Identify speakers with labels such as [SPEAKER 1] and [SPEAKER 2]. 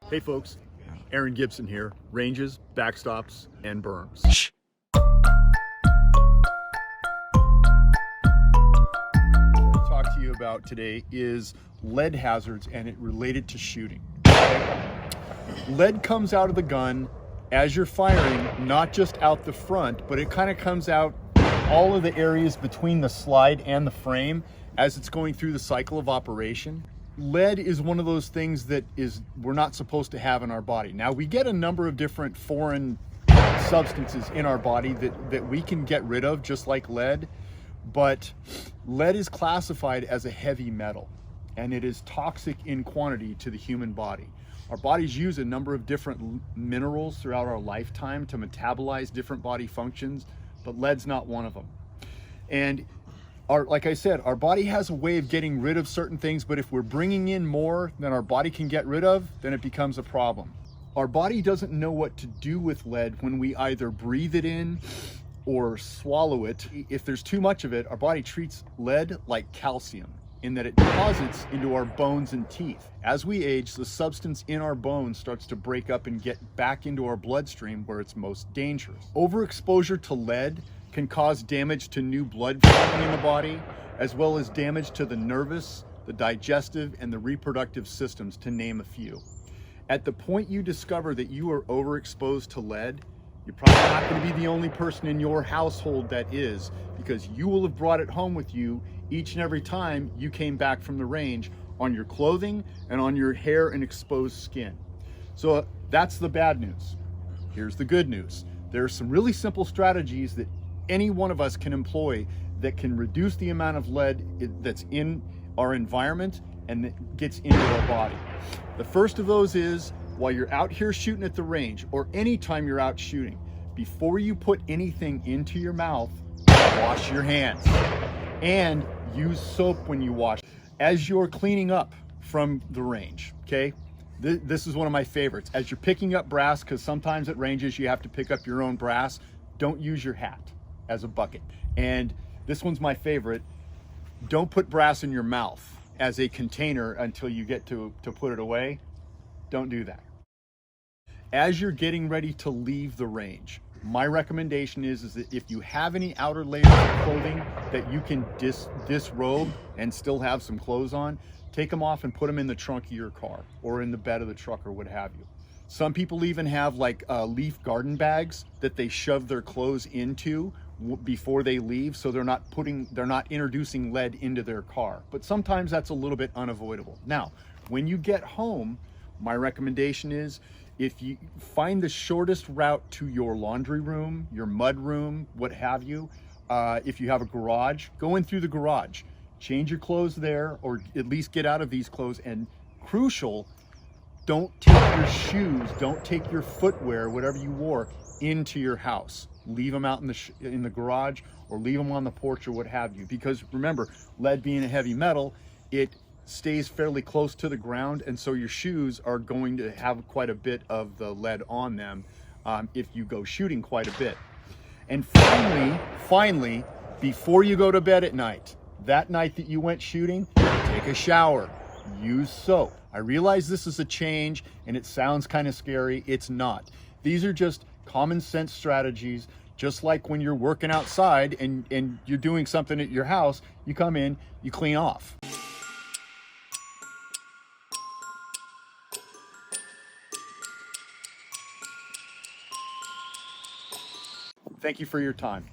[SPEAKER 1] Hey folks, Aaron Gibson here, ranges, backstops, and berms. What I'll talk to you about today is lead hazards and it related to shooting. Okay? Lead comes out of the gun as you're firing, not just out the front, but it kind of comes out all of the areas between the slide and the frame as it's going through the cycle of operation. Lead is one of those things that we're not supposed to have in our body. Now, we get a number of different foreign substances in our body that we can get rid of, just like lead, but lead is classified as a heavy metal, and it is toxic in quantity to the human body. Our bodies use a number of different minerals throughout our lifetime to metabolize different body functions, but lead's not one of them. And like I said, our body has a way of getting rid of certain things, but if we're bringing in more than our body can get rid of, then it becomes a problem. Our body doesn't know what to do with lead when we either breathe it in or swallow it. If there's too much of it, our body treats lead like calcium, in that it deposits into our bones and teeth. As we age, the substance in our bones starts to break up and get back into our bloodstream where it's most dangerous. Overexposure to lead can cause damage to new blood flowing in the body, as well as damage to the nervous, the digestive, and the reproductive systems, to name a few. At the point you discover that you are overexposed to lead, you're probably not going to be the only person in your household that is, because you will have brought it home with you each and every time you came back from the range, on your clothing and on your hair and exposed skin. So that's the bad news. Here's the good news. There are some really simple strategies that any one of us can employ that can reduce the amount of lead that's in our environment and that gets into our body. The first of those is, while you're out here shooting at the range, or anytime you're out shooting, before you put anything into your mouth, wash your hands and use soap when you wash. As you're cleaning up from the range, okay? This is one of my favorites. As you're picking up brass, because sometimes at ranges you have to pick up your own brass, don't use your hat as a bucket. And this one's my favorite. Don't put brass in your mouth as a container until you get to put it away. Don't do that. As you're getting ready to leave the range, my recommendation is that if you have any outer layers of clothing that you can disrobe and still have some clothes on, take them off and put them in the trunk of your car or in the bed of the truck or what have you. Some people even have like leaf garden bags that they shove their clothes into before they leave, so they're not introducing lead into their car. But sometimes that's a little bit unavoidable. Now, when you get home, my recommendation is, if you find the shortest route to your laundry room, your mud room, what have you, if you have a garage, go in through the garage, change your clothes there, or at least get out of these clothes. And crucial, don't take your shoes, don't take your footwear, whatever you wore, into your house. Leave them out in the garage, or leave them on the porch or what have you. Because remember, lead being a heavy metal, it stays fairly close to the ground, and so your shoes are going to have quite a bit of the lead on them if you go shooting quite a bit. And finally, before you go to bed at night, that night that you went shooting, take a shower, use soap. I realize this is a change and it sounds kind of scary. It's not. These are just common sense strategies. Just like when you're working outside and you're doing something at your house, you come in, you clean off. Thank you for your time.